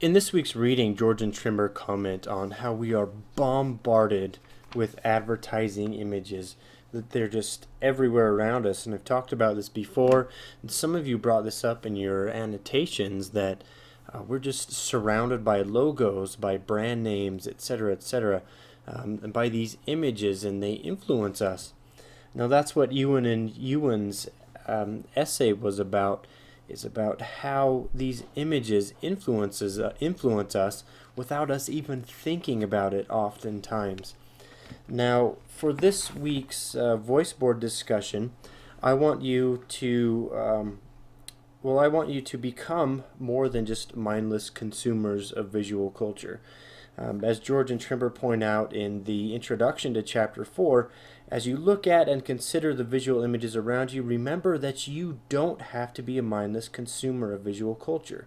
In this week's reading, George and Trimmer comment on how we are bombarded with advertising images, that they're just everywhere around us. And I've talked about this before, and some of you brought this up in your annotations that we're just surrounded by logos, by brand names, etc., and by these images, and they influence us. Now, that's what Ewan and Ewan's essay was about. Is about how these images influence us without us even thinking about it oftentimes. Now, for this week's voice board discussion, I want you to become more than just mindless consumers of visual culture. As George and Trimber point out in the introduction to Chapter 4, as you look at and consider the visual images around you, remember that you don't have to be a mindless consumer of visual culture.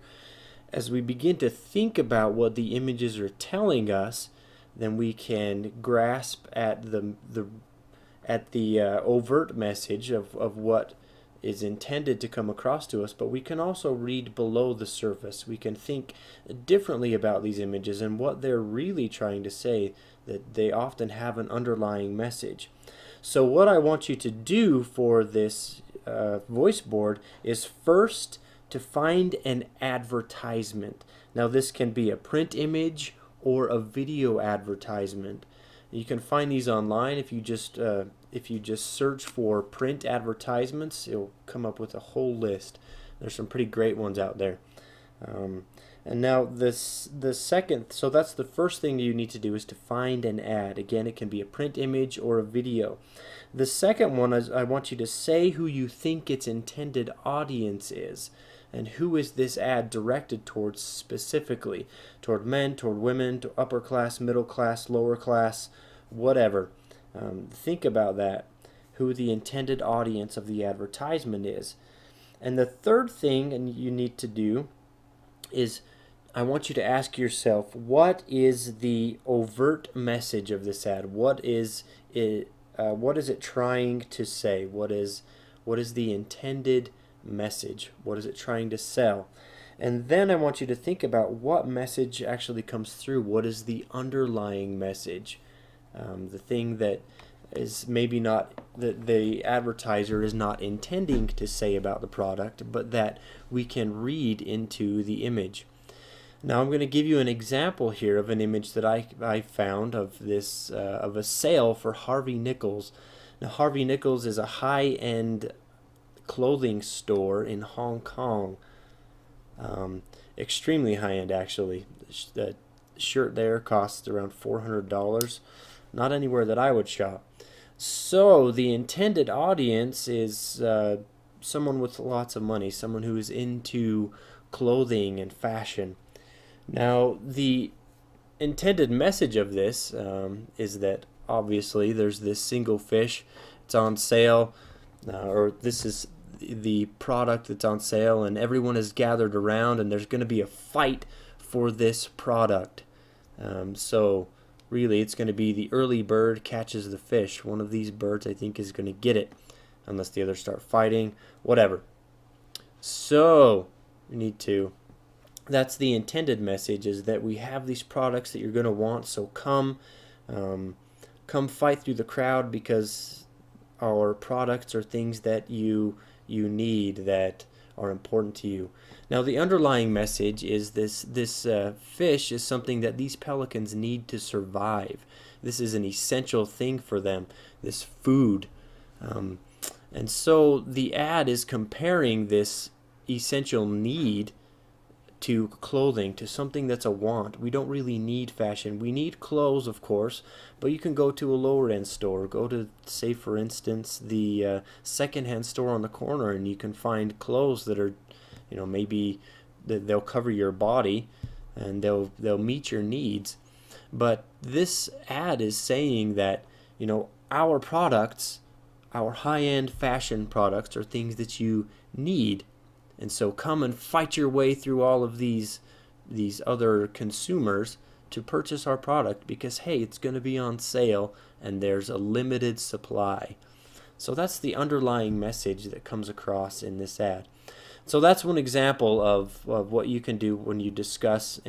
As we begin to think about what the images are telling us, then we can grasp at the overt message of what is intended to come across to us, but we can also read below the surface. We can think differently about these images and what they're really trying to say, that they often have an underlying message. So what I want you to do for this voice board is first to find an advertisement. Now this can be a print image or a video advertisement. You can find these online. If you just search for print advertisements, it'll come up with a whole list. There's some pretty great ones out there. And now so that's the first thing you need to do, is to find an ad. Again, it can be a print image or a video. The second one is, I want you to say who you think its intended audience is. And who is this ad directed towards specifically? Toward men, toward women, to upper class, middle class, lower class, whatever. Think about that, who the intended audience of the advertisement is. And the third thing you need to do is, I want you to ask yourself, what is the overt message of this ad? What is it trying to say? What is the intended message? What is it trying to sell? And then I want you to think about what message actually comes through. What is the underlying message? The thing that is maybe not that the advertiser is not intending to say about the product, but that we can read into the image. Now I'm going to give you an example here of an image that I found of this of a sale for Harvey Nichols. Now Harvey Nichols is a high-end clothing store in Hong Kong. Extremely high-end, actually. The shirt there costs around $400. Not anywhere that I would shop. So the intended audience is someone with lots of money, someone who is into clothing and fashion. Now, the intended message of this is that obviously there's this single fish. It's on sale, or this is the product that's on sale, and everyone is gathered around, and there's going to be a fight for this product. So really, it's going to be the early bird catches the fish. One of these birds, I think, is going to get it, unless the others start fighting, whatever. So that's the intended message, is that we have these products that you're going to want, so come fight through the crowd, because our products are things that you need, that are important to you. Now the underlying message is this fish is something that these pelicans need to survive. This is an essential thing for them, this food. And so the ad is comparing this essential need to clothing, to something that's a want. We don't really need fashion. We need clothes, of course, but you can go to a lower end store. Go to, say for instance, the secondhand store on the corner, and you can find clothes that are, maybe they'll cover your body and they'll meet your needs. But this ad is saying that, our products, our high-end fashion products, are things that you need. And so come and fight your way through all of these other consumers to purchase our product, because, hey, it's going to be on sale and there's a limited supply. So that's the underlying message that comes across in this ad. So that's one example of what you can do when you discuss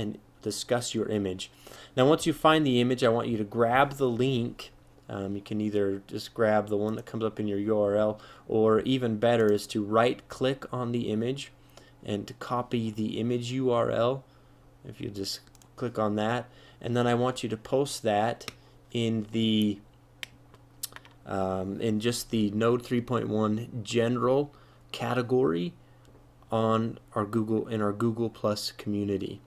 your image. Now once you find the image, I want you to grab the link. You can either just grab the one that comes up in your URL, or even better is to right click on the image and to copy the image URL. If you just click on that, and then I want you to post that in the in just the Node 3.1 general category on our Google Plus community,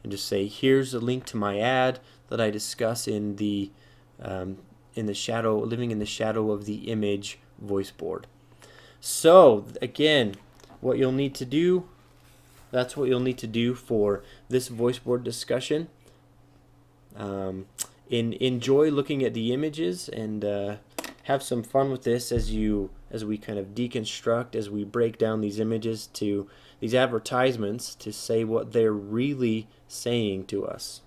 and just say, here's a link to my ad that I discuss in the shadow, living in the shadow of the image voice board. So again, what you'll need to do, that's what you'll need to do for this voice board discussion. Enjoy looking at the images, and have some fun with this as we kind of deconstruct, as we break down these images to these advertisements to say what they're really saying to us.